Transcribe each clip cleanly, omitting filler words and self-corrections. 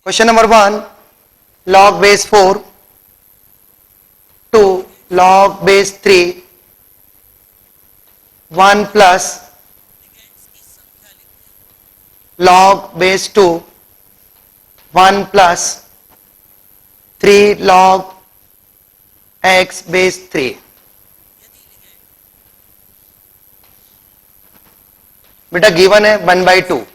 Question number 1, log base 4 to log base 3 1 plus log base 2 1 plus 3 log x base 3. बेटा given है 1/2,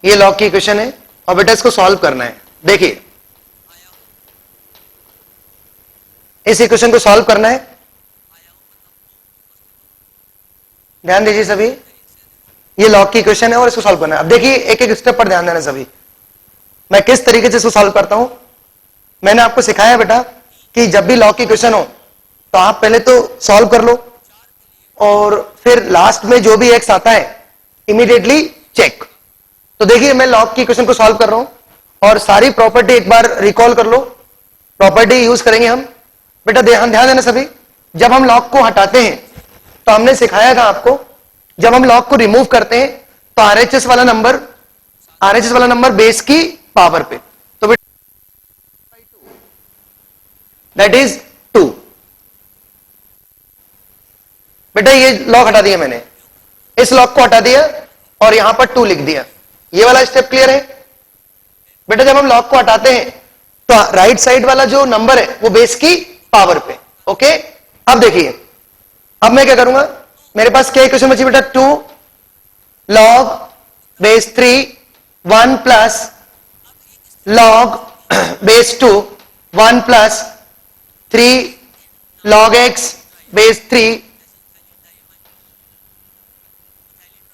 ये log की equation है और बेटा इसको सॉल्व करना है. देखिए इस इक्वेशन को सॉल्व करना है, ध्यान दीजिए सभी. ये लॉग की इक्वेशन है और इसको सॉल्व करना है. अब देखिए एक एक स्टेप पर ध्यान देना सभी. मैं किस तरीके से इसको सॉल्व करता हूं. मैंने आपको सिखाया बेटा कि जब भी लॉग की इक्वेशन हो तो आप पहले तो सॉल्व कर लो और फिर लास्ट में जो भी एक्स आता है इमीडिएटली चेक. तो देखिए मैं लॉग की इक्वेशन को सॉल्व कर रहा हूं और सारी प्रॉपर्टी एक बार रिकॉल कर लो. प्रॉपर्टी यूज करेंगे हम. बेटा ध्यान देना सभी. जब हम लॉग को हटाते हैं तो हमने सिखाया था आपको, जब हम लॉग को रिमूव करते हैं तो आरएचएस वाला नंबर बेस की पावर पे, तो दैट इज 2. बेटा ये लॉग हटा दिया मैंने, इस लॉग को हटा दिया और यहां पर 2 लिख दिया. ये वाला स्टेप क्लियर है. बेटा जब हम लॉग को हटाते हैं तो राइट साइड वाला जो नंबर है वो बेस की पावर पे. ओके, अब देखिए अब मैं क्या करूंगा. मेरे पास क्या इक्वेशन बची बेटा, 2 log base 3 1 plus log base 2 1 plus 3 log x base 3.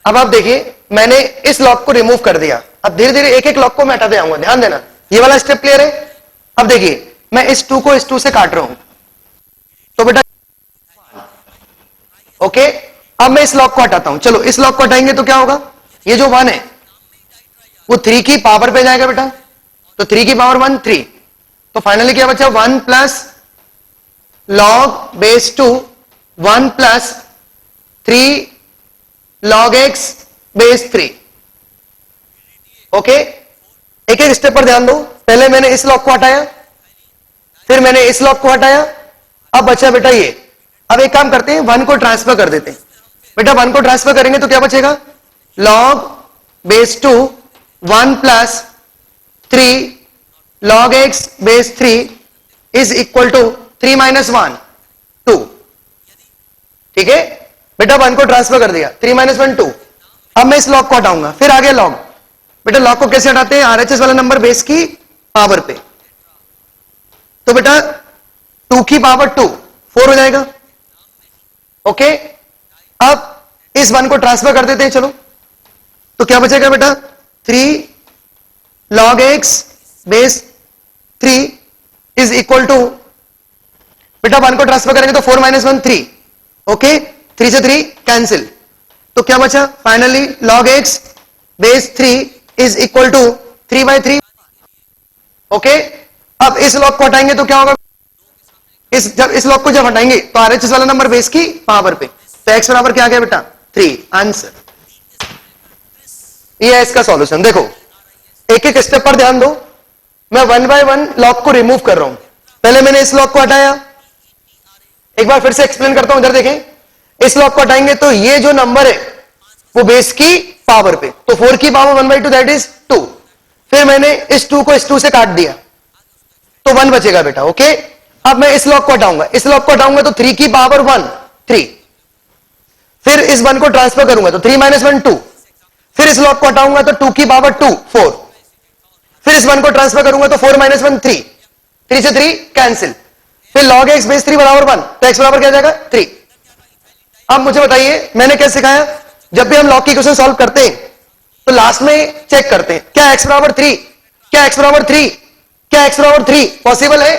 अब आप देखिए मैंने इस लॉग को रिमूव कर दिया. अब धीरे धीरे एक एक लॉग को मैं हटाते जाऊंगा. ध्यान देना, ये वाला स्टेप क्लियर है. अब देखिए मैं इस 2 को इस 2 से काट रहा हूं तो बेटा ओके. अब मैं इस लॉग को हटाता हूं. चलो इस लॉग को हटाएंगे तो क्या होगा, ये जो 1 है वो 3 की पावर पे जाएगा बेटा. तो 3 की पावर 1 3. तो फाइनली क्या बचा, 1 plus log base 2 1 plus 3 log x base 3. Okay, एक एक स्टेप पर ध्यान दो. पहले मैंने इस लॉग को हटाया, फिर मैंने इस लॉग को हटाया. अब बचा बेटा ये. अब एक काम करते हैं, 1 को ट्रांसफर कर देते हैं. बेटा 1 को ट्रांसफर करेंगे तो क्या बचेगा, log base 2 1 plus 3 log x base 3 is equal to 3 minus 1 2. ठीक है बेटा 1 को ट्रांसफर कर दिया, 3 माइनस 1 2. अब मैं इस लॉग को हटाऊंगा, फिर आ गया लॉग. बेटा लॉग को कैसे हटाते हैं, आरएचएस वाला नंबर बेस की पावर पे. तो बेटा 2 की पावर 2 4 हो जाएगा. ओके, अब इस 1 को ट्रांसफर कर देते हैं. चलो तो क्या बचेगा बेटा, 3 log x base 3 is equal to, बेटा 1 को ट्रांसफर करेंगे तो 4 माइनस 1 3. ओके, 3 से 3 कैंसिल. तो क्या बचा, finally log x base 3 is equal to 3/3. Okay, अब इस लॉग को हटाएंगे तो क्या होगा, जब इस लॉग को जब हटाएंगे तो आरएचएस वाला नंबर बेस की पावर पे. तो x बराबर क्या आ गया बेटा 3. आंसर. ये है इसका सॉल्यूशन. देखो एक एक स्टेप पर ध्यान दो. मैं 1 बाय 1 लॉग को रिमूव कर रहा हूं. पहले मैंने इस लॉग को हटाया, एक बार फिर से एक्सप्लेन करता हूं. इधर देखें, इस लॉग को हटाएंगे तो ये जो नंबर है वो बेस की पावर पे, तो 4 की पावर 1/2 दैट इज 2. फिर मैंने इस 2 को इस 2 से काट दिया तो 1 बचेगा बेटा. ओके, अब मैं इस लॉग को हटाऊंगा, इस लॉग को हटाऊंगा तो 3 की पावर 1 3. फिर इस 1 को ट्रांसफर करूंगा तो 3 माइनस 1 2. फिर इस लॉग को हटाऊंगा तो 2 की पावर 2 4. फिर इस 1 को ट्रांसफर करूंगा तो 4 माइनस 1 3. 3 से 3 कैंसिल. फिर log x बेस 3 बराबर 1, तो x बराबर क्या जाएगा 3. अब मुझे बताइए मैंने क्या सिखाया, जब भी हम लॉग की इक्वेशन सॉल्व करते हैं तो लास्ट में चेक करते हैं क्या x बराबर 3, क्या x बराबर 3, क्या x बराबर 3 पॉसिबल है,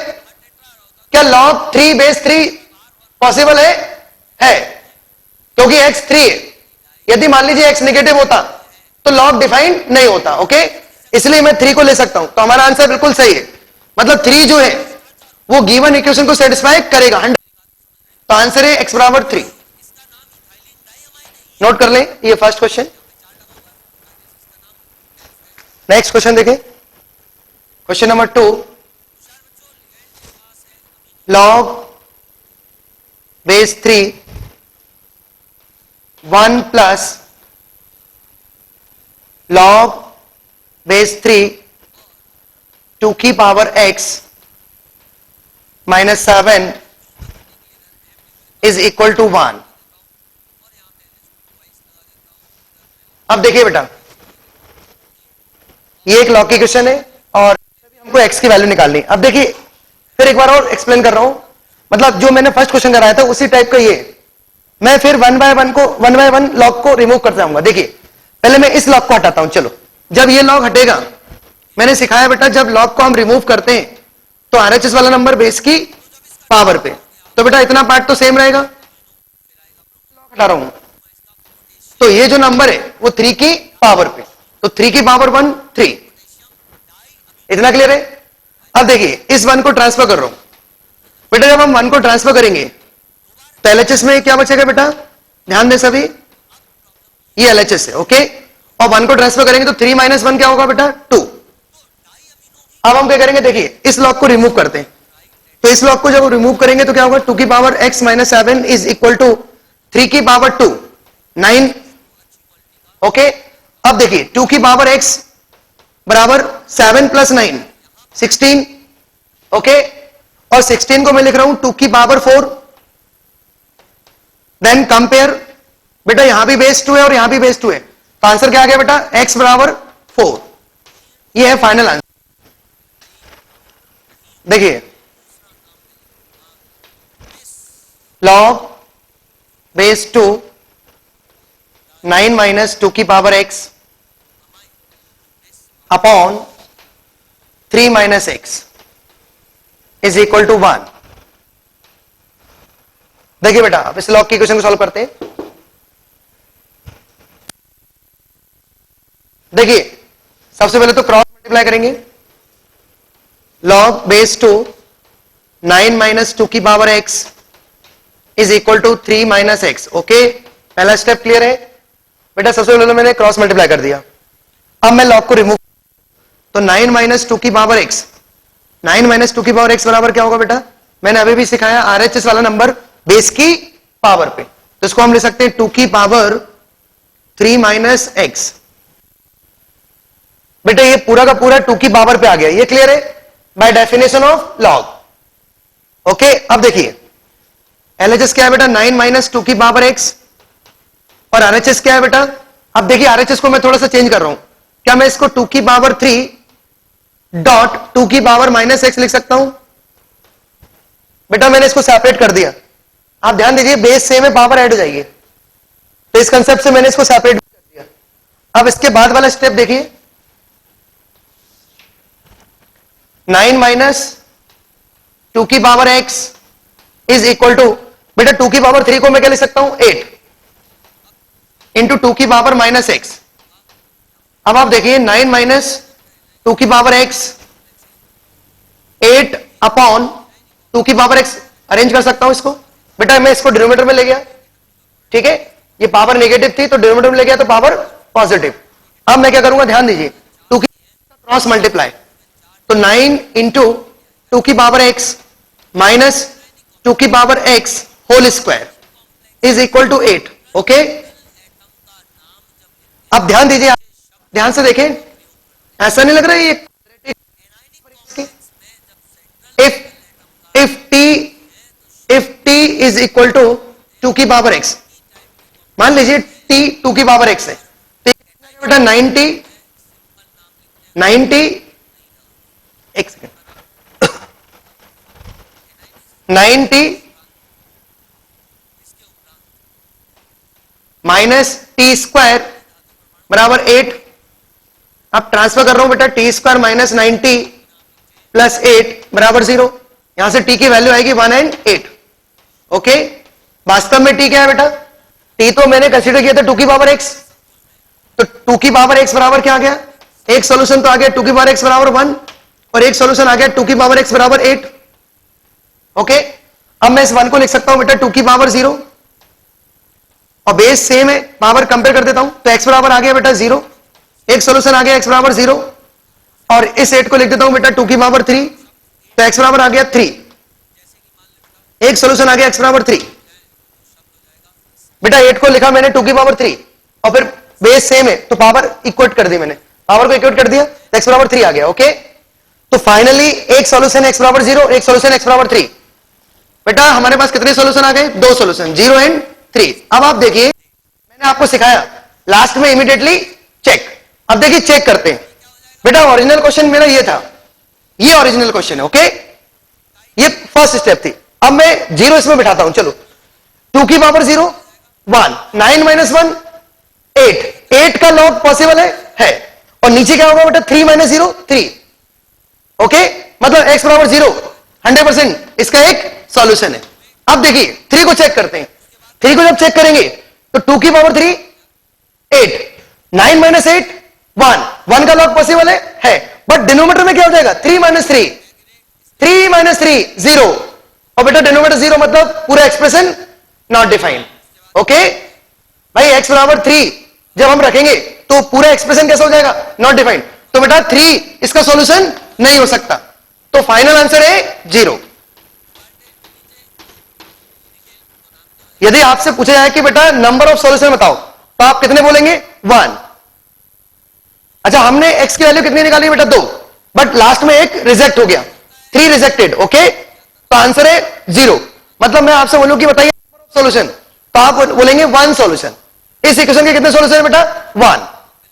क्या log 3 बेस 3 पॉसिबल है क्योंकि x 3 है. यदि मान लीजिए x नेगेटिव होता तो log डिफाइन नहीं होता. ओके, इसलिए मैं 3 को ले सकता हूं. तो हमारा आंसर बिल्कुल सही है. मतलब 3 जो है वो गिवन इक्वेशन को सेटिस्फाई करेगा 100. तो आंसर है x बराबर 3. नोट कर लें ये फर्स्ट क्वेश्चन. नेक्स्ट क्वेश्चन देखें, question number 2, log base 3 1 plus log base 3 2 की power x minus 7 is equal to 1। अब देखिए बेटा, ये एक लॉग की क्वेश्चन है और हमको x की वैल्यू निकालनी। अब देखिए फिर एक बार और एक्सप्लेन कर रहा हूं, मतलब जो मैंने फर्स्ट क्वेश्चन कराया था उसी टाइप का ये, मैं फिर वन बाय वन लॉग को रिमूव करता जाऊंगा। देखिए पहले मैं इस लॉग को हटाता हूं। चलो, जब ये लॉग हटेगा, मैंने सिखाया बेटा जब लॉग को हम रिमूव करते हैं तो आरएचएस वाला नंबर बेस की पावर पे, तो बेटा इतना पार्ट तो सेम रहेगा। लॉग हटा रहा हूं तो ये जो नंबर है वो 3 की पावर पे, तो 3 की पावर 1 3, इतना क्लियर है। अब देखिए इस 1 को ट्रांसफर कर रहा हूं बेटा, जब हम 1 को ट्रांसफर करेंगे तो एलएचएस में क्या बचेगा बेटा, ध्यान दें सभी, ये एलएचएस है ओके, और 1 को ट्रांसफर करेंगे तो 3 माइनस 1 क्या होगा बेटा 2। अब हम क्या करेंगे, देखिए इस लॉग को रिमूव करते हैं, तो इस लॉग को जब रिमूव करेंगे तो क्या होगा, 2 की power x minus 7 is equal to 3 की पावर 2 9 ओके। अब देखिए 2 की पावर x बराबर 7 प्लस 9 16 ओके, और 16 को मैं लिख रहा हूं 2 की पावर 4। देन कंपेयर, बेटा यहां भी बेस 2 है और यहां भी बेस 2 है, तो आंसर क्या आ गया बेटा, x बराबर 4। ये है फाइनल आंसर। देखिए लॉग बेस 2 9 माइनस 2 की power x upon 3 minus x is equal to 1। देखिए बेटा अब इस लॉग की क्वेश्चन को सॉल्व करते हैं। देखिए सबसे पहले तो क्रॉस मल्टीप्लाई करेंगे, लॉग बेस 2 9 माइनस 2 की power x is equal to 3 minus x okay, पहला स्टेप क्लियर है बेटा। सबसे पहले मैंने क्रॉस मल्टीप्लाई कर दिया, अब मैं लॉग को रिमूव, तो 9 माइनस 2 की पावर x, 9 माइनस 2 की पावर x बराबर क्या होगा बेटा, मैंने अभी भी सिखाया आरएचएस वाला नंबर बेस की पावर पे, तो इसको हम ले सकते हैं 2 की पावर 3 माइनस x। बेटा ये पूरा का पूरा 2 की पावर पे आ गया, ये क्लियर है by definition of log okay. अब देखिए एलएचएस क्या है बेटा, 9 माइनस 2 की पावर x, और आरएचएस क्या है बेटा। अब देखिए आरएचएस को मैं थोड़ा सा चेंज कर रहा हूं, क्या मैं इसको 2 की पावर 3 डॉट 2 की पावर माइनस x लिख सकता हूं बेटा, मैंने इसको सेपरेट कर दिया। आप ध्यान दीजिए बेस सेम है, पावर ऐड हो जाएगी, तो इस कंसेप्ट से मैंने इसको सेपरेट कर दिया। अब इसके बाद वाला स्टेप देखिए, 9 माइनस 2 की power x is equal to, बेटा 2 की पावर 3 को मैं क्या लिख सकता हूं 8 इंटू 2 की पावर माइनस x। अब आप देखिए 9 माइनस 2 की पावर x 8 अपॉन 2 की पावर x, अरेंज कर सकता हूं इसको बेटा, मैं इसको डिनोमिनेटर में ले गया ठीक है, ये पावर नेगेटिव थी तो डिनोमिनेटर में ले गया तो पावर पॉजिटिव। अब मैं क्या करूंगा, ध्यान दीजिए 2 की क्रॉस मल्टीप्लाई, तो 9 इंटू 2 की पावर x माइनस 2 की power x whole square is equal to 8 okay. अब ध्यान दीजिए, ध्यान से देखें, ऐसा नहीं लग रहा है ये if t is equal to 2 की पावर x, मान लीजिए t 2 की पावर x है, तो बेटा 90 एक सेकेंड 90 माइनस टी स्क्वायर बराबर 8। अब ट्रांसफर कर रहा हूं बेटा, टी स्क्वायर माइनस 90 प्लस 8 बराबर 0, यहां से टी की वैल्यू आएगी 1 एंड 8 ओके। वास्तव में टी क्या है बेटा, टी तो मैंने कंसीडर किया था 2 की पावर x, तो 2 की पावर x बराबर क्या आ गया, एक सॉल्यूशन तो आ गया 2 की पावर x बराबर 1 और एक सॉल्यूशन आ गया 2 की पावर x बराबर 8 ओके। अब मैं इस 1 को लिख सकता हूं बेटा 2 की पावर 0 और बेस सेम है, पावर कंपेयर कर देता हूं, तो x बराबर आ गया बेटा 0, एक सॉल्यूशन आ गया x बराबर 0 और इस 8 को लिख देता हूं बेटा 2 की पावर 3, तो x बराबर आ गया 3। एक सोल्यूशन आ गया x बराबर 3। बेटा 8 को लिखा मैंने 2 की पावर 3 और फिर बेस सेम है तो पावर इक्वेट कर दी मैंने, पावर को इक्वेट कर दिया तो x बराबर 3 आ गया। ओके, तो फाइनली एक सॉल्यूशन x बराबर 0, एक सॉल्यूशन x बराबर 3। बेटा हमारे पास कितने सॉल्यूशन आ गए? 2 सॉल्यूशन, 0 एंड 3। अब आप देखिए मैंने आपको सिखाया लास्ट में इमीडिएटली चेक। अब देखिए चेक करते हैं। बेटा ओरिजिनल क्वेश्चन मेरा ये था, ये ओरिजिनल क्वेश्चन है। ओके, ये फर्स्ट स्टेप थी। अब मैं 0 इसमें बिठाता हूं। चलो 2 की पावर 0 1, 9 माइनस 1 8, 8 का लॉग पॉसिबल है और नीचे क्या होगा बेटा 3 माइनस 0 3। ओके, मतलब x बराबर 0 100% इसका एक सॉल्यूशन है। अब देखिए 3 को चेक करते हैं। 3 को जब चेक करेंगे तो 2 की पावर 3 8, 9 माइनस 8 1, 1 का लॉग पॉसिबल है बट डिनोमिनेटर में क्या हो जाएगा 3 माइनस 3, 3 माइनस 3 0 और बेटा डिनोमिनेटर 0 मतलब पूरा एक्सप्रेशन नॉट डिफाइंड। ओके भाई x बराबर 3 जब हम रखेंगे तो पूरा एक्सप्रेशन कैसा हो जाएगा? Not defined. तो बेटा 3 इसका सॉल्यूशन नहीं हो सकता, तो फाइनल आंसर है 0। यदि आपसे पूछा जाए कि बेटा नंबर ऑफ सॉल्यूशन बताओ तो आप कितने बोलेंगे? 1। अच्छा हमने x की वैल्यू कितनी निकाली बेटा? 2, बट लास्ट में एक रिजेक्ट हो गया, 3 रिजेक्टेड। ओके, तो आंसर है 0। मतलब मैं आपसे बोलूं कि बताइए नंबर ऑफ सॉल्यूशन, तो आप बोलेंगे 1 सॉल्यूशन। इस इक्वेशन के कितने सॉल्यूशन है बेटा? 1।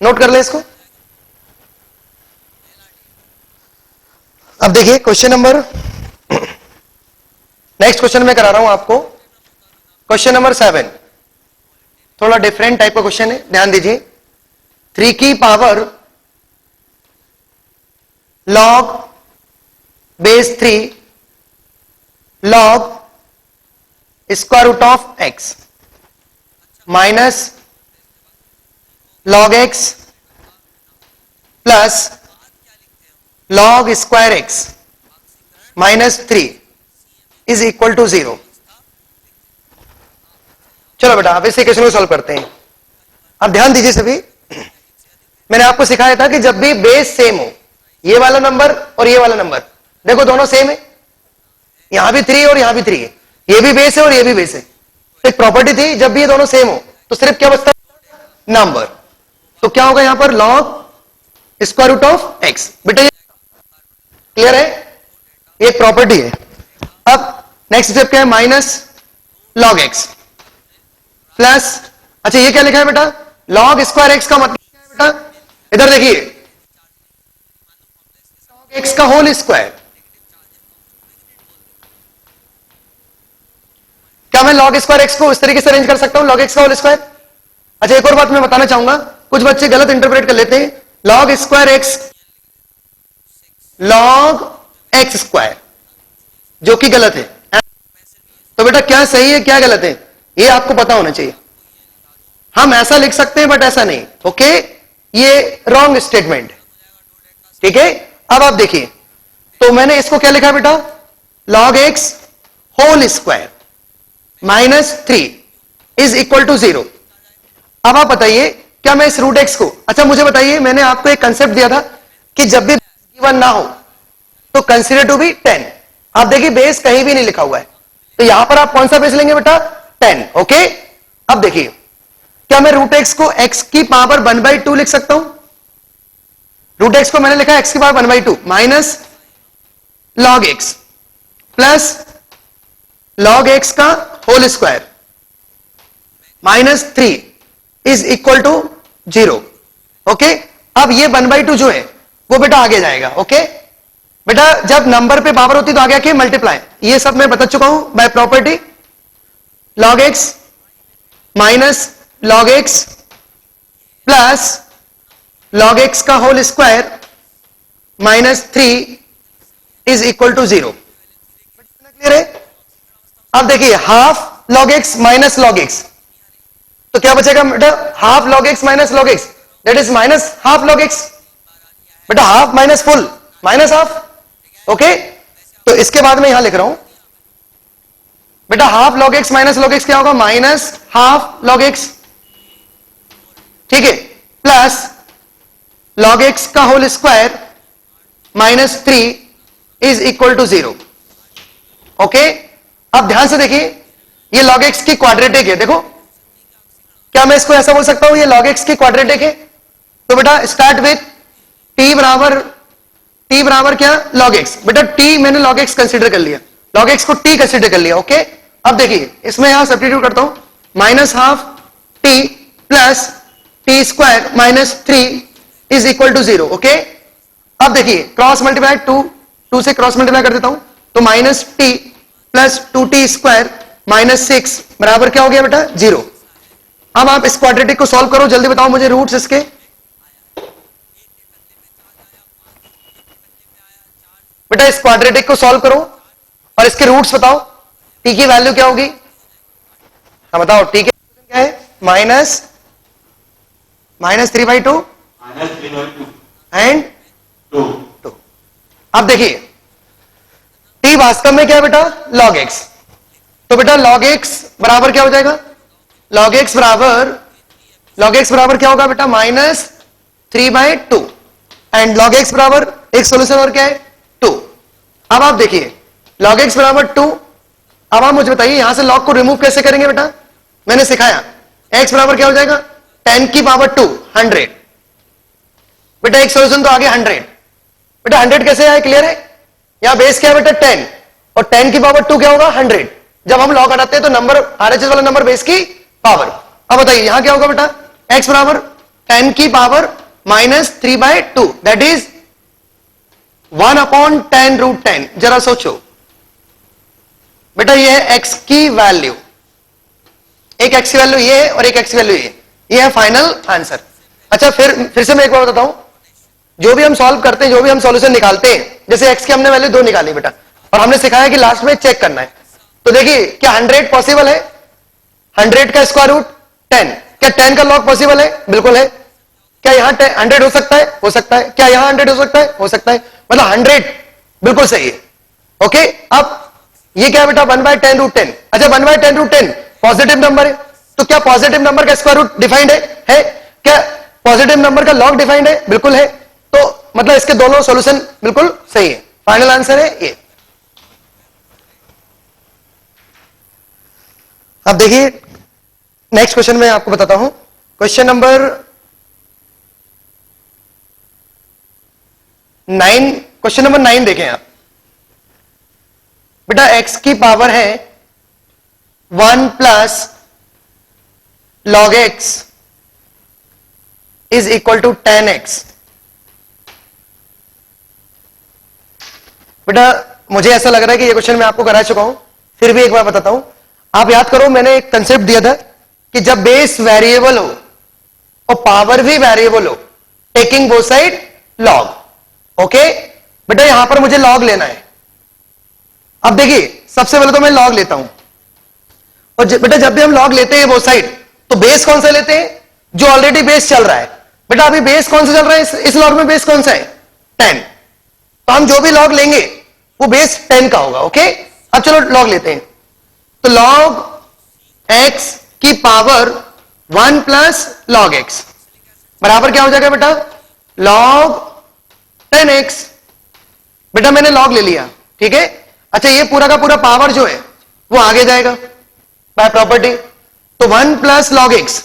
नोट कर ले इसको। अब देखिए क्वेश्चन नंबर, नेक्स्ट क्वेश्चन मैं करा रहा हूं आपको, क्वेश्चन नंबर 7। थोड़ा डिफरेंट टाइप का क्वेश्चन है, ध्यान दीजिए। 3 की power log base 3 log square root of x minus log x plus log square x minus 3 is equal to 0। चलो बेटा अब इस इक्वेशन को सॉल्व करते हैं। अब ध्यान दीजिए सभी, मैंने आपको सिखाया था कि जब भी बेस सेम हो, ये वाला नंबर और ये वाला नंबर, देखो दोनों सेम है, यहां भी 3 और यहां भी 3 है, ये भी बेस है और ये भी बेस है। तो एक प्रॉपर्टी थी जब भी ये दोनों सेम हो तो सिर्फ क्या बचता है? नंबर। तो क्या होगा यहां पर? Log square root of x। बेटा ये क्लियर है, ये एक प्रॉपर्टी है। अब नेक्स्ट स्टेप क्या है? माइनस लॉग x प्लस, अच्छा ये क्या लिखा है बेटा? लॉग स्क्वायर x का मतलब क्या है बेटा? इधर देखिए लॉग x का होल स्क्वायर। क्या मैं log स्क्वायर x को इस तरीके से अरेंज कर सकता हूं, log x का होल स्क्वायर? अच्छा एक और बात मैं बताना चाहूंगा, कुछ बच्चे गलत इंटरप्रेट कर लेते हैं। log square x log x square, जो कि गलत है। तो बेटा क्या सही है क्या गलत है ये आपको पता होना चाहिए। हम ऐसा लिख सकते हैं बट ऐसा नहीं। ओके, ये रॉन्ग स्टेटमेंट, ठीक है। अब आप देखिए, तो मैंने इसको क्या लिखा बेटा? log x whole square minus 3 is equal to 0। अब आप बताइए क्या मैं इस रूट x को, अच्छा मुझे बताइए, मैंने आपको एक कंसेप्ट दिया था कि जब भी गिवन ना हो तो कंसीडर टू बी 10। आप देखिए बेस कहीं भी नहीं लिखा हुआ है, तो यहां पर आप कौन सा बेस लेंगे बेटा? 10। ओके, अब देखिए क्या मैं रूट x को x की पावर 1/2 लिख सकता हूं? रूट x को मैंने लिखा x की power 1/2 minus log x plus log x का whole square minus 3 is equal to 0। Okay, अब ये 1/2 जो है वो बेटा आगे जाएगा। ओके बेटा, जब नंबर पे पावर होती तो आगे आके मल्टीप्लाई, ये सब मैं बता चुका हूं by property. Log x minus log x plus log x का whole square minus 3 is equal to 0। Clear है? अब देखिए half log x minus log x, तो क्या बचेगा बेटा? Half log x minus log x, that is minus half log x। बेटा half minus full minus half. Okay, तो इसके बाद मैं यहां लिख रहा हूं बेटा half log x minus log x क्या होगा? माइनस हाफ लॉग x, ठीक है, प्लस लॉग x का whole square minus 3 is equal to 0। Okay, अब ध्यान से देखिए, ये log x की क्वाड्रेटिक है। देखो, क्या मैं इसको ऐसा बोल सकता हूं ये log x की क्वाड्रेटिक है? तो बेटा स्टार्ट विथ t बराबर क्या? log x। बेटा t मैंने log x कंसीडर कर लिया, log x को t कंसीडर कर लिया। ओके, अब देखिए इसमें यहां सब्स्टिट्यूट करता हूं, minus half t plus t square minus 3 is equal to 0। Okay, अब देखिए क्रॉस मल्टीप्लाई, टू से क्रॉस मल्टीप्लाई कर देता हूं, तो minus t plus 2t square minus 6 बराबर क्या हो गया बेटा? 0। अब आप इस क्वाड्रेटिक को सॉल्व करो, जल्दी बताओ मुझे रूट्स इसके। बेटा इस क्वाड्रेटिक को सॉल्व करो और इसके रूट्स बताओ, टी की वैल्यू क्या होगी? हाँ बताओ, टी की क्या है? Minus 3/2 and 2। अब देखिए टी वास्तव में क्या है बेटा? log x। तो बेटा log x बराबर क्या हो जाएगा? log x बराबर क्या होगा बेटा? माइनस 3/2 एंड log x बराबर एक सोल्यूशन और क्या है? 2। अब आप देखिए log x बराबर 2। अब आप मुझे बताइए यहां से log को रिमूव कैसे करेंगे बेटा? मैंने सिखाया, x बराबर क्या हो जाएगा? 10 की पावर 2 100। बेटा एक सोल्यूशन तो आगे 100। बेटा 100 कैसे आए? क्लियर है? यहां बेस क्या है बेटा? 10 और 10 की पावर 2 क्या होगा? 100। जब हम log हटाते हैं तो नंबर आरएचएस वाला नंबर बेस की पावर। अब बताइए यहां क्या होगा बेटा? x बराबर 10 की पावर माइनस 3/2 दैट इज 1/10√10। जरा सोचो बेटा, ये है x की वैल्यू, एक x की वैल्यू ये और एक x की वैल्यू ये है फाइनल आंसर। अच्छा फिर से मैं एक बार बताता हूं, जो भी हम सॉल्व करते हैं, जो भी हम सॉल्यूशन निकालते हैं, जैसे x की हमने वैल्यू 2 निकाली बेटा, और हमने सिखाया कि लास्ट में चेक करना है। तो देखिए क्या 100 पॉसिबल है? 100 का स्क्वायर रूट 10। क्या 10 का लॉग पॉसिबल है? बिल्कुल है। क्या यहां 100 हो सकता है? हो सकता है। क्या यहां 100 हो सकता है? हो सकता है। मतलब 100 बिल्कुल सही है। ओके, अब ये क्या है बेटा? 1/10√10। अच्छा 1/10√10 पॉजिटिव नंबर है, तो क्या पॉजिटिव नंबर का स्क्वायर रूट डिफाइंड है? क्या पॉजिटिव नंबर का लॉग डिफाइंड है? बिल्कुल है। तो मतलब इसके दोनों सॉल्यूशन बिल्कुल सही है। फाइनल आंसर है ये। अब देखिए नेक्स्ट क्वेश्चन में आपको बताता हूं, क्वेश्चन नंबर 9। क्वेश्चन नंबर 9 देखें आप बेटा, x की पावर है 1 plus log x is equal to 10x। बेटा मुझे ऐसा लग रहा है कि ये क्वेश्चन मैं आपको करा चुका हूं, फिर भी एक बार बताता हूं। आप याद करो, मैंने एक कंसेप्ट दिया था कि जब बेस वेरिएबल हो और पावर भी वेरिएबल हो, taking both side log. Okay बेटा, यहां पर मुझे लॉग लेना है। अब देखिए सबसे पहले तो मैं लॉग लेता हूं, और बेटा जब भी हम लॉग लेते हैं बोथ साइड, तो बेस कौन सा लेते हैं? जो ऑलरेडी बेस चल रहा है। बेटा अभी बेस कौन सा चल रहा है? इस लॉग में बेस कौन सा है? 10। तो हम जो भी लॉग लेंगे वो बेस 10 का होगा। ओके, अब चलो लॉग लेते हैं। तो log x की पावर 1 प्लस log x बराबर क्या हो जाएगा बेटा? log 10x। बेटा मैंने log ले लिया, ठीक है। अच्छा ये पूरा का पूरा पावर जो है वो आगे जाएगा बाय प्रॉपर्टी, तो 1 plus log x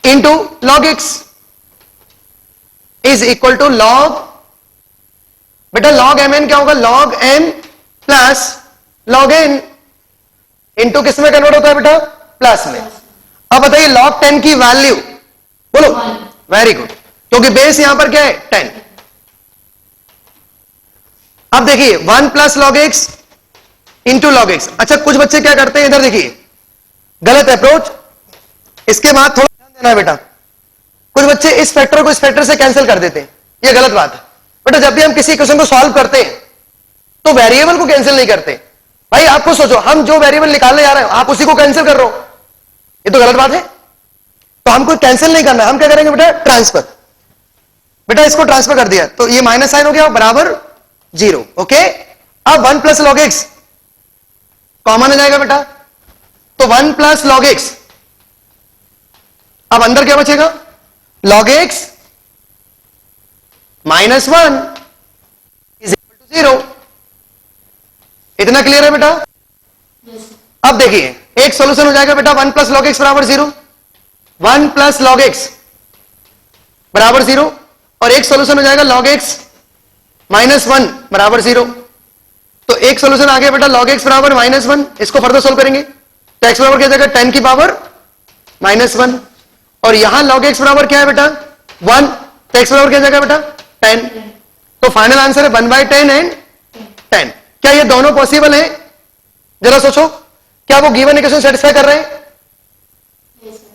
into log x is equal to log, बेटा log mn क्या होगा? log m plus log n into किस में कन्वर्ट होता है बेटा? प्लस में। अब बताइए log 10 की वैल्यू बोलो। वेरी गुड, क्योंकि बेस यहां पर क्या है? 10। अब देखिए 1 plus log x into log x। अच्छा कुछ बच्चे क्या करते हैं, इधर देखिए, गलत अप्रोच। इसके बाद थोड़ा ध्यान देना है बेटा, कुछ बच्चे इस फैक्टर को इस फैक्टर से कैंसिल कर देते हैं, यह गलत बात है। बेटा जब भी हम किसी क्वेश्चन को सॉल्व करते हैं तो वेरिएबल को कैंसिल नहीं करते। भाई आपको सोचो, हम जो वेरिएबल निकालने जा रहे हैं आप उसी को कैंसिल कर रहे हो, ये तो गलत बात है। तो हमको कैंसिल नहीं करना, हम क्या करेंगे बेटा? ट्रांसफर। बेटा इसको ट्रांसफर कर दिया तो ये माइनस साइन हो गया बराबर 0। ओके, अब 1 प्लस log x कॉमन आ जाएगा बेटा, तो 1 प्लस log x, अब अंदर क्या बचेगा? log x minus 1 is equal to 0। इतना क्लियर है बेटा? अब देखिए एक सॉल्यूशन हो जाएगा बेटा 1 प्लस लॉग एक्स बराबर 0, 1 प्लस लॉग एक्स बराबर 0, और एक सॉल्यूशन हो जाएगा log x माइनस 1 बराबर 0। तो एक सॉल्यूशन आ गया बेटा log x बराबर माइनस 1, इसको फर्दर सोल्व करेंगे तो x बराबर क्या जाएगा 10 की पावर माइनस 1, और यहां log x बराबर क्या है बेटा 1, तो x बराबर क्या जाएगा बेटा 10। तो फाइनल आंसर है 1/10 एंड 10। क्या ये दोनों पॉसिबल है? जरा सोचो, क्या वो गिवन इक्वेशन सेटिस्फाई कर रहे हैं?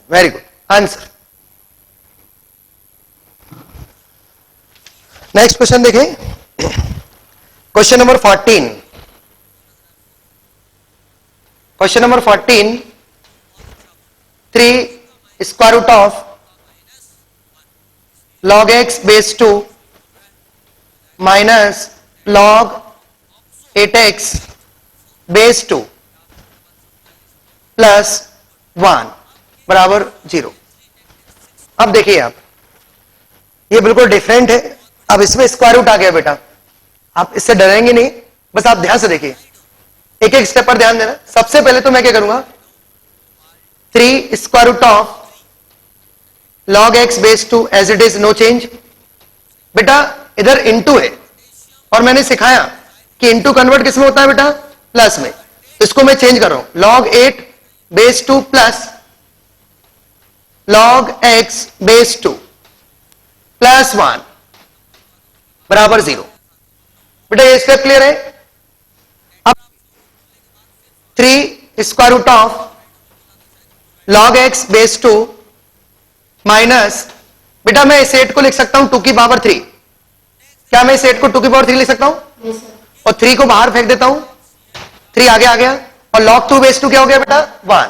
Very good answer. Next question देखें, question number 14। Question number 14, 3 square root of log x base 2 minus log 8x base 2 plus 1 बराबर 0। अब देखिए आप, ये बिल्कुल डिफरेंट है। अब इसमें स्क्वायर रूट आ गया बेटा, आप इससे डरेंगे नहीं, बस आप ध्यान से देखिए, एक एक स्टेप पर ध्यान देना। सबसे पहले तो मैं क्या करूंगा, 3 square root of log x base 2 as it is, no change. बेटा इधर इनटू है और मैंने सिखाया कि इनटू कन्वर्ट किस में होता है बेटा, प्लस में। इसको मैं चेंज कर रहा हूं, log 8 base 2 plus log x base 2 plus 1 बराबर 0। बेटा ये स्टेप क्लियर है? अब 3 square root of log x base 2 minus, बेटा मैं इस 8 को लिख सकता हूं 2 की पावर 3। क्या मैं इस 8 को 2 की पावर 3 लिख सकता हूं? और 3 को बाहर फेंक देता हूं, 3 आगे आ गया, और log 2 बेस 2 क्या हो गया बेटा 1।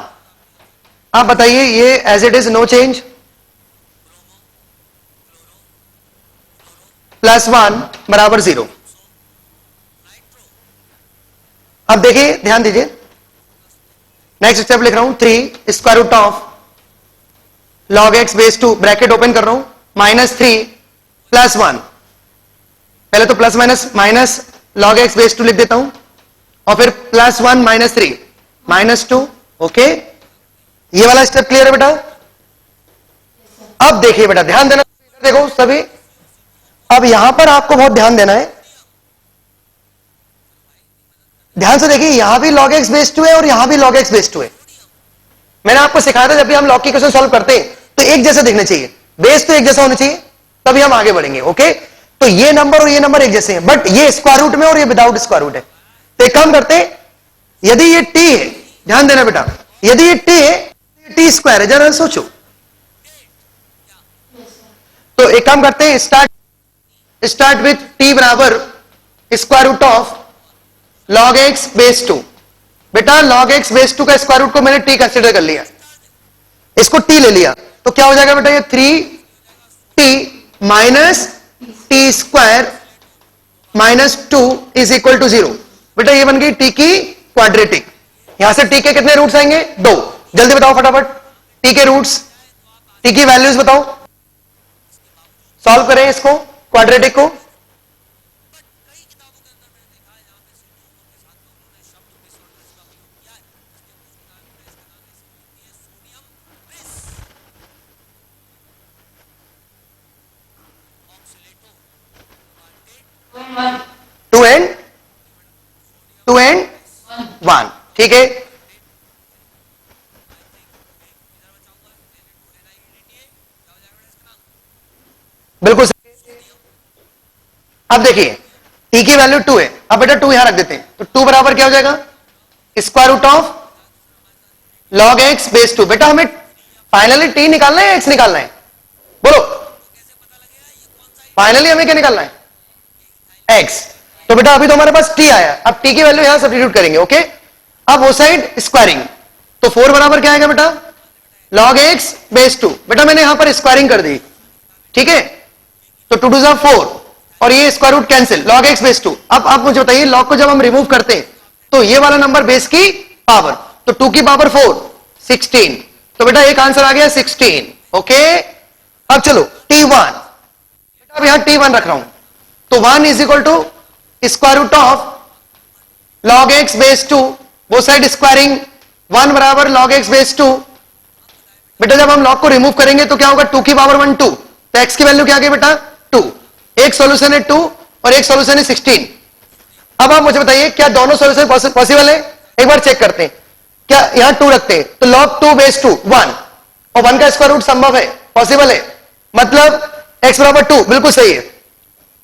आप बताइए ये as it is, no change, plus 1 बराबर 0। अब देखिए ध्यान दीजिए, नेक्स्ट स्टेप लिख रहा हूं, 3 square root of log x base 2 bracket open कर रहा हूं, माइनस 3 प्लस 1। पहले तो plus minus log x base 2 लिख देता हूं, और फिर प्लस 1 माइनस 3 माइनस 2। ओके, ये वाला स्टेप क्लियर है बेटा? अब देखिए बेटा, ध्यान देना, देखो सभी, अब यहां पर आपको बहुत ध्यान देना है। ध्यान से देखिए, यहां भी log x बेस 2 है और यहां भी log x बेस 2 है। मैंने आपको सिखाया था जब भी हम log की क्वेश्चन सॉल्व करते हैं तो एक जैसे दिखने चाहिए, बेस तो एक जैसा होना चाहिए, तभी हम आगे बढ़ेंगे। ओके, तो ये नंबर और ये नंबर एक जैसे हैं, बट ये स्क्वायर रूट में और ये विदाउट स्क्वायर रूट है। तो एक काम करते हैं, यदि ये t है, ध्यान देना बेटा, यदि ये t है, t स्क्वायर है, जरा सोचो। तो एक काम करते हैं, स्टार्ट विथ t बराबर square root of log x base 2। बेटा log x बेस 2 का स्क्वायर रूट को मैंने t कंसीडर कर लिया, इसको t ले लिया, तो क्या हो जाएगा बेटा, ये 3t minus t square minus 2 is equal to 0। बेटा ये बन गई t की क्वाड्रेटिक। यहां से t के कितने रूट्स आएंगे? 2। जल्दी बताओ फटाफट, t के रूट्स, t की वैल्यूज बताओ, सॉल्व करें इसको, क्वाड्रेटिक को। टू एंड 1, ठीक है। बिल्कुल सही। अब देखिए t की वैल्यू 2 है, अब बेटा 2 यहां रख देते हैं, तो 2 बराबर क्या हो जाएगा, square root of log x base 2। बेटा हमें फाइनली t निकालना है, x निकालना है, बोलो फाइनली हमें क्या निकालना है, x। तो बेटा अभी तो हमारे पास t आया, अब t की वैल्यू यहां सब्स्टिट्यूट करेंगे। ओके, अब वो साइड स्क्वायरिंग, तो 4 बराबर क्या आएगा बेटा, log x बेस 2। बेटा मैंने यहां पर स्क्वायरिंग कर दी, ठीक है, तो 2 2 जा 4 और ये square root cancel, log x base 2। अब आप मुझे बताइए, log को जब हम रिमूव करते हैं तो ये वाला नंबर बेस की पावर, तो 2 की पावर 4 16। तो बेटा एक आंसर आ गया 16। ओके, अब चलो t1। अब यहां t1 रख रहा हूं, तो 1 is equal to square root of log x base 2, वो साइड स्क्वायरिंग 1 बराबर log x बेस 2। बेटा जब हम log को रिमूव करेंगे तो क्या होगा, 2 की पावर 1 2, तो x की वैल्यू क्या आ गई बेटा 2। एक सॉल्यूशन है 2 और एक सॉल्यूशन है 16। अब आप मुझे बताइए क्या दोनों सॉल्यूशन पॉसिबल है? एक बार चेक करते हैं, क्या यहां 2 रखते हैं तो log 2 बेस 2 1 और 1 का स्क्वायर रूट संभव है, पॉसिबल है, मतलब x बराबर 2 बिल्कुल सही है।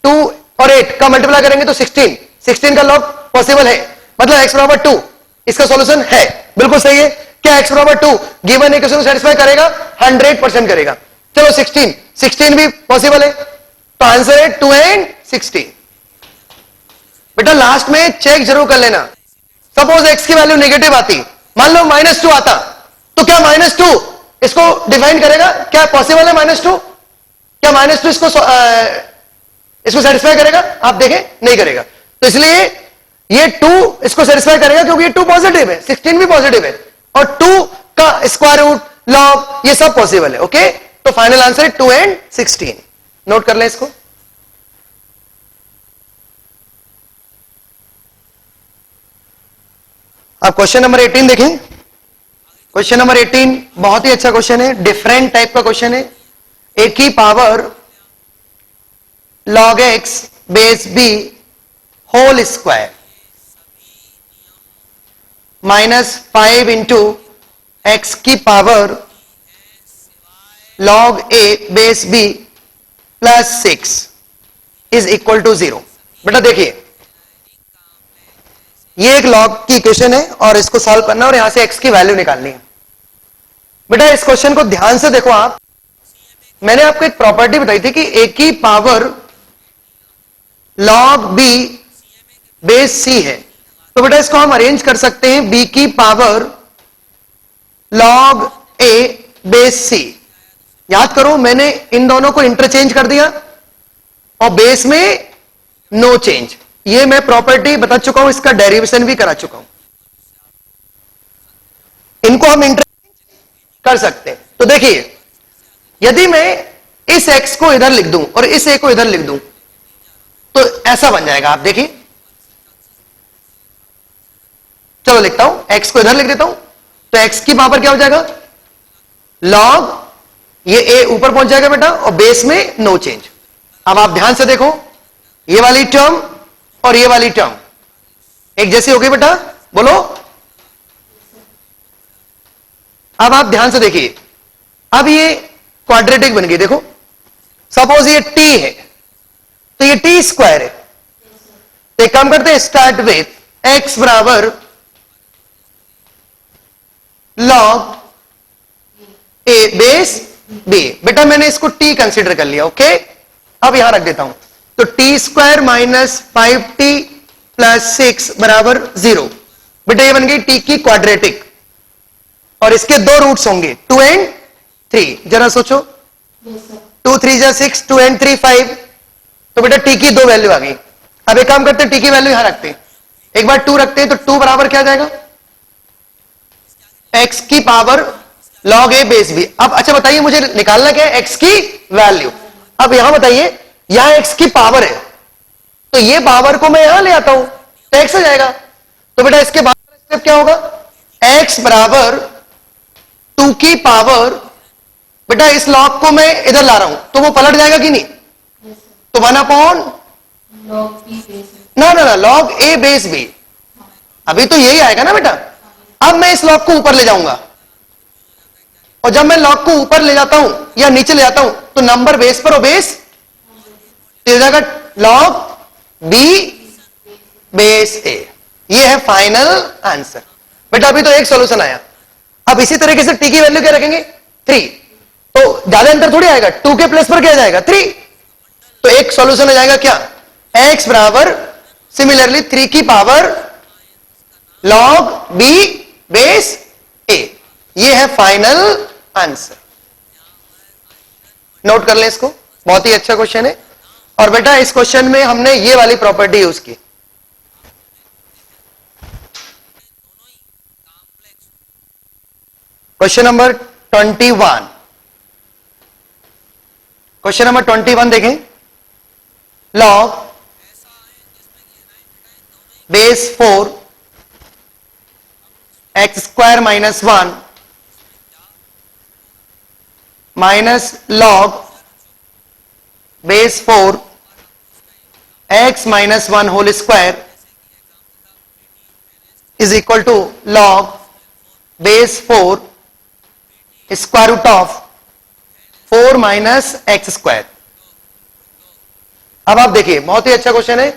2 और 8 का मल्टीप्लाई करेंगे तो 16, 16 का log पॉसिबल है, मतलब x बराबर 2 इसका सॉल्यूशन है, बिल्कुल सही है। क्या x बराबर 2 गिवन इक्वेशन को सेटिस्फाई करेगा? 100% करेगा। चलो 16 भी पॉसिबल है, तो आंसर है 2 एंड 16। बेटा लास्ट में चेक जरूर कर लेना, सपोज x की वैल्यू नेगेटिव आती, मान लो -2 आता, तो क्या -2 इसको डिफाइन करेगा? क्या पॉसिबल है -2? क्या -2 इसको सेटिस्फाई करेगा? आप देखें नहीं करेगा, तो इसलिए ये 2 इसको सेटिस्फाई करेगा क्योंकि ये 2 पॉजिटिव है, 16 भी पॉजिटिव है और 2 का स्क्वायर रूट लॉग ये सब पॉसिबल है। ओके, तो फाइनल आंसर है 2 एंड 16। नोट कर ले इसको। अब क्वेश्चन नंबर 18 देखें। क्वेश्चन नंबर 18 बहुत ही अच्छा क्वेश्चन है, डिफरेंट टाइप का क्वेश्चन है। ए की power log x base b whole square -5 into x की power log a base b plus 6 is equal to 0। बेटा देखिए ये एक log की इक्वेशन है और इसको सॉल्व करना और यहां से x की वैल्यू निकालनी है। बेटा इस क्वेश्चन को ध्यान से देखो आप, मैंने आपको एक प्रॉपर्टी बताई थी कि a की power log b base c है, तो बेटा इसको हम अरेंज कर सकते हैं b की power log a base c। याद करो मैंने इन दोनों को इंटरचेंज कर दिया और बेस में नो चेंज, ये मैं प्रॉपर्टी बता चुका हूं, इसका डेरिवेशन भी करा चुका हूं। इनको हम इंटरचेंज कर सकते हैं। तो देखिए यदि मैं इस x को इधर लिख दूं और इस a को इधर लिख दूं तो ऐसा बन जाएगा, आप देखिए। चलो लिखता हूं, x को इधर लिख देता हूं, तो x की पावर क्या हो जाएगा log, ये a ऊपर पहुंच जाएगा बेटा और बेस में नो चेंज। अब आप ध्यान से देखो ये वाली टर्म और ये वाली टर्म एक जैसी हो गई बेटा, बोलो। अब आप ध्यान से देखिए, अब ये क्वाड्रेटिक बन गई। देखो सपोज ये t है तो ये t स्क्वायर है, तो एक काम करते हैं, स्टार्ट विथ x बराबर log a बेस b। बेटा मैंने इसको t कंसीडर कर लिया। ओके, अब यहां रख देता हूं, तो t स्क्वायर -5t प्लस 6 बराबर 0। बेटा ये बन गई t की क्वाड्रेटिक और इसके दो रूट्स होंगे 2 एंड 3। जरा सोचो, 2 3 जा 6, 2 एंड 3 5, तो बेटा t की दो वैल्यू आ गई। अब एक काम करते हैं, t की वैल्यू यहां रखते हैं, एक बार 2 रखते हैं, तो 2 बराबर क्या आ जाएगा x की power log a base b। अब अच्छा बताइए मुझे निकालना क्या है, x की वैल्यू। अब यहां बताइए यहां x की पावर है तो ये पावर को मैं यहां ले आता हूं तो x आ जाएगा। तो बेटा इसके बाद स्टेप क्या होगा, x बराबर 2 की पावर, बेटा इस log को मैं इधर ला रहा हूं तो वो पलट जाएगा कि नहीं, तो 1 अपॉन ना log a बेस b, अभी तो यही आएगा ना बेटा। अब मैं इस log को ऊपर ले जाऊंगा और जब मैं log को ऊपर ले जाता हूं या नीचे ले जाता हूं तो नंबर बेस पर और बेस हो जाएगा log b बेस a। ये है फाइनल आंसर। बेटा अभी तो एक सॉल्यूशन आया, अब इसी तरीके से t की वैल्यू क्या रखेंगे 3, तो ज्यादा अंतर थोड़ी आएगा, 2 के प्लस पर क्या जाएगा 3, तो एक सॉल्यूशन हो जाएगा क्या, x बराबर सिमिलरली 3 की power log b base a। ये है फाइनल आंसर। नोट कर लें इसको, बहुत ही अच्छा क्वेश्चन है। और बेटा इस क्वेश्चन में हमने ये वाली प्रॉपर्टी यूज की। क्वेश्चन नंबर 21, क्वेश्चन नंबर 21 देखें। log base 4 x square minus 1 minus log base 4 x minus 1 whole square is equal to log base 4 square root of 4 minus x square। अब आप देखिए, बहुत ही अच्छा क्वेश्चन है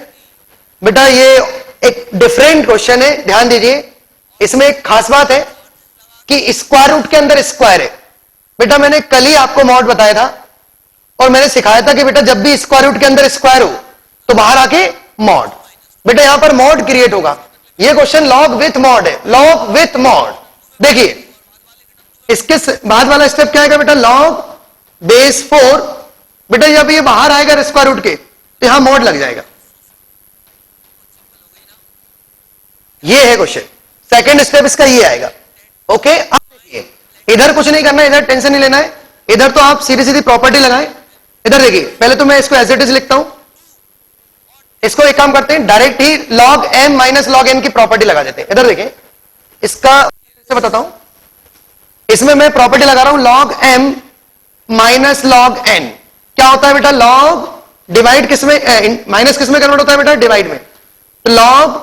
बेटा, ये एक डिफरेंट क्वेश्चन है, ध्यान दीजिए। इसमें एक खास बात है कि स्क्वायर रूट के अंदर स्क्वायर है। बेटा मैंने कल ही आपको मॉड बताया था और मैंने सिखाया था कि बेटा जब भी स्क्वायर रूट के अंदर स्क्वायर हो तो बाहर आके मॉड। बेटा यहां पर मॉड क्रिएट होगा। ये क्वेश्चन लॉग विथ मॉड है, लॉग विथ मॉड। देखिए इसके बाद वाला स्टेप क्या आएगा बेटा, लॉग बेस 4। बेटा जब ये बाहर आएगा स्क्वायर रूट के तो यहां मॉड लग जाएगा। ये है क्वेश्चन, सेकंड स्टेप इसका ये आएगा। ओके, अब देखिए इधर कुछ नहीं करना है, इधर टेंशन नहीं लेना है, इधर तो आप सीधी सीधी प्रॉपर्टी लगाएं। इधर देखिए, पहले तो मैं इसको एज इट इज लिखता हूं। इसको एक काम करते हैं, डायरेक्ट ही log m minus log n की प्रॉपर्टी लगा देते हैं। इधर देखिए, इसका से बताता हूं, इसमें मैं प्रॉपर्टी लगा रहा हूं log m minus log n। क्या होता है बेटा, log डिवाइड किसमें, माइनस किसमें कन्वर्ट होता है बेटा, डिवाइड में। तो log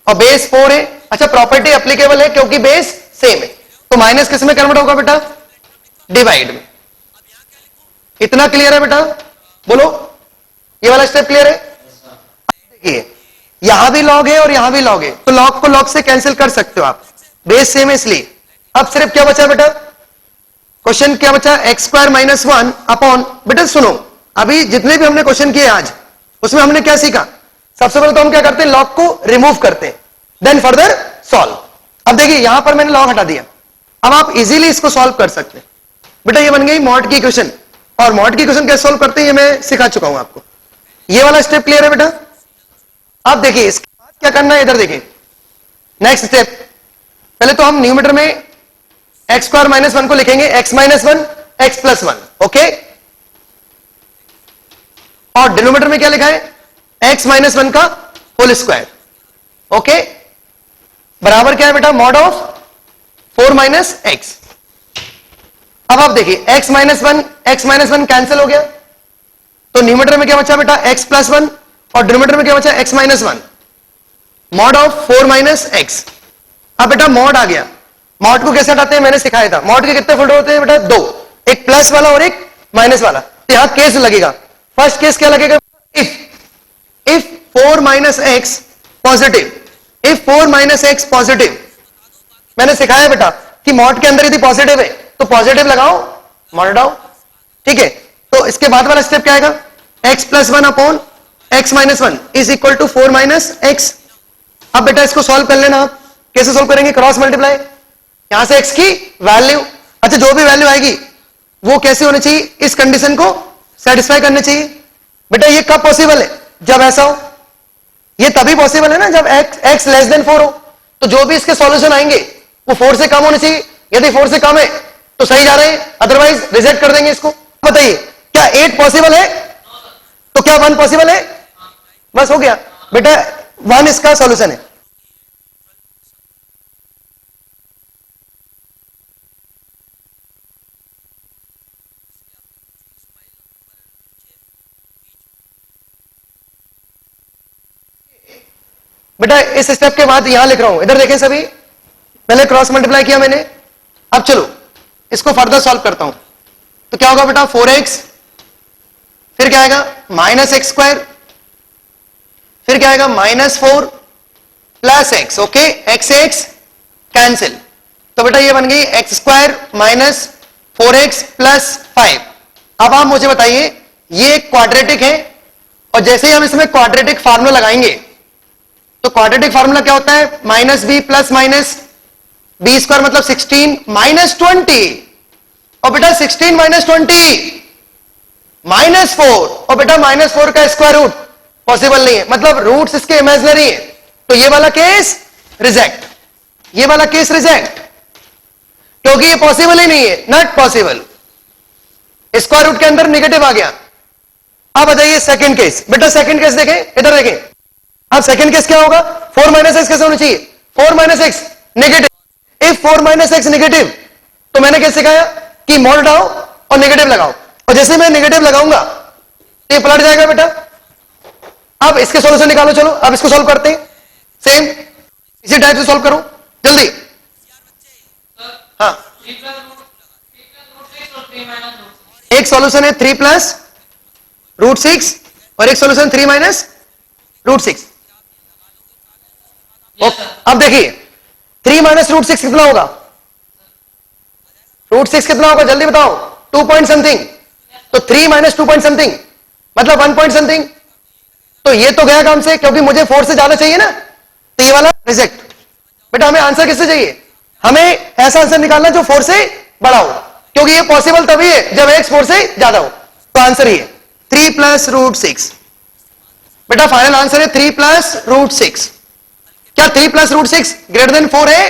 और बेस 4 है। अच्छा, प्रॉपर्टी एप्लीकेबल है क्योंकि बेस सेम है, तो माइनस किसमें कन्वर्ट होगा बेटा, डिवाइड में। इतना क्लियर है बेटा, बोलो ये वाला स्टेप क्लियर है। देखिए यहां भी लॉग है और यहां भी लॉग है, तो लॉग को लॉग से कैंसिल कर सकते हो आप, बेस सेम है इसलिए। अब सिर्फ क्या बचा बेटा, क्वेश्चन क्या बचा, एक्स स्क्वायर माइनस 1 अपॉन। बेटा सुनो, अभी जितने भी हमने क्वेश्चन किए आज उसमें हमने क्या सीखा, सबसे पहले तो हम क्या करते हैं, लॉग को रिमूव करते हैं, देन फर्दर सॉल्व। अब देखिए यहां पर मैंने लॉग हटा दिया, अब आप इजीली इसको सॉल्व कर सकते हैं। बेटा ये बन गई मॉड की इक्वेशन, और मॉड की इक्वेशन कैसे सॉल्व करते हैं ये मैं सिखा चुका हूं आपको। ये वाला स्टेप क्लियर है बेटा। अब देखिए इसके बाद क्या करना है, इधर देखिए नेक्स्ट स्टेप। पहले तो हम न्यूमरेटर में एक्स स्क्वायर माइनस 1 को लिखेंगे x minus 1 x plus 1, okay. और डिनोमिनेटर में क्या लिखा है, एक्स माइनस 1 का होल स्क्वायर, ओके। बराबर क्या है बेटा, मॉड ऑफ 4 माइनस एक्स। अब आप देखिए एक्स माइनस 1 कैंसिल हो गया, तो न्यूमरेटर में क्या बचा बेटा, एक्स प्लस 1, और डिनोमिनेटर में क्या बचा, x minus 1। Mod of 4 minus x. अब बेटा मॉड आ गया, मॉड को कैसे हटाते हैं मैंने सिखाया था। मॉड के कितने फोल्डर होते हैं बेटा, 2, एक प्लस वाला और एक माइनस वाला। तो यहां केस लगेगा, फर्स्ट केस क्या लगेगा, if 4 minus x positive, if 4 minus x positive. मैंने सिखाया बेटा कि मॉड के अंदर यदि पॉजिटिव है तो पॉजिटिव लगाओ, मॉड हटाओ, ठीक है। तो इसके बाद वाला स्टेप क्या आएगा, x plus 1 upon x minus 1 is equal to 4 minus x. अब बेटा इसको सॉल्व कर लेना आप, कैसे सॉल्व करेंगे, क्रॉस मल्टीप्लाई, यहां से एक्स की वैल्यू, अच्छा जो भी वैल्यू आएगी वो कैसे होनी चाहिए, इस कंडीशन को सेटिस्फाई करनी चाहिए। बेटा ये कब पॉसिबल है, जब ऐसा हो, ये तभी पॉसिबल है ना जब एक्स लेस देन 4 हो। तो जो भी इसके सॉल्यूशन आएंगे वो 4 से कम होने चाहिए, यदि 4 से कम है तो सही जा रहे हैं, अदरवाइज रिजेक्ट कर देंगे इसको। बताइए क्या 8 पॉसिबल है, तो क्या 1 पॉसिबल है, बस हो गया बेटा, 1 इसका सॉल्यूशन है। बेटा इस स्टेप के बाद यहां लिख रहा हूं, इधर देखें सभी, पहले क्रॉस मल्टीप्लाई किया मैंने, अब चलो इसको फर्दर सॉल्व करता हूं। तो क्या होगा बेटा, 4x, फिर क्या आएगा माइनस एक्स स्क्वायर, फिर क्या आएगा minus 4 plus x, okay, x x cancel. तो बेटा ये बन गई x square minus 4x plus 5। अब आप मुझे बताइए ये क्वाड्रेटिक है, और जैसे ही हम इसमें क्वाड्रेटिक फार्मूला लगाएंगे, तो क्वाड्रेटिक फार्मूला क्या होता है, minus b plus minus b square मतलब 16 माइनस 20, और बेटा 16 माइनस 20 माइनस 4, और बेटा माइनस 4 का स्क्वायर रूट पॉसिबल नहीं है, मतलब रूट्स इसके इमेजिनरी है। तो ये वाला केस रिजेक्ट, ये वाला केस रिजेक्ट, क्योंकि ये पॉसिबल ही नहीं है, नॉट पॉसिबल। स्क्वायर रूट के अंदर नेगेटिव आ गया, अब बताइए सेकंड केस, बेटा सेकंड केस देखें, इधर देखें। अब सेकंड केस क्या होगा, 4 माइनस एक्स कैसे होना चाहिए, 4 minus x negative. If 4 minus x negative, तो मैंने कैसे सिखाया कि मॉड उठाओ और नेगेटिव लगाओ, और जैसे मैं नेगेटिव लगाऊंगा तो ये पलट जाएगा बेटा। अब इसके सॉल्यूशन निकालो, चलो अब इसको सॉल्व करते हैं, सेम इसी टाइप से सॉल्व करो जल्दी। हाँ, एक सॉल्यूशन है 3 प्लस रूट 6 और एक सॉल्यूशन 3 माइनस रूट 6। अब देखिए 3 माइनस रूट 6 कितना होगा, रूट 6 कितना होगा जल्दी बताओ, 2 पॉइंट समथिंग। तो 3 माइनस 2 पॉइंट समथिंग मतलब 1 पॉइंट समथिंग। तो ये तो गया काम से, क्योंकि मुझे 4 से ज्यादा चाहिए ना, तो ये वाला रिजेक्ट। बेटा हमें आंसर किससे चाहिए, हमें ऐसा आंसर निकालना जो 4 से बड़ा हो, क्योंकि ये पॉसिबल तभी है जब x 4 से ज्यादा हो। तो आंसर ये 3 प्लस रूट 6। बेटा फाइनल आंसर है 3 प्लस रूट 6। क्या 3 प्लस रूट 6 ग्रेटर देन 4 है,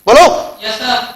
बोलो। Yes sir.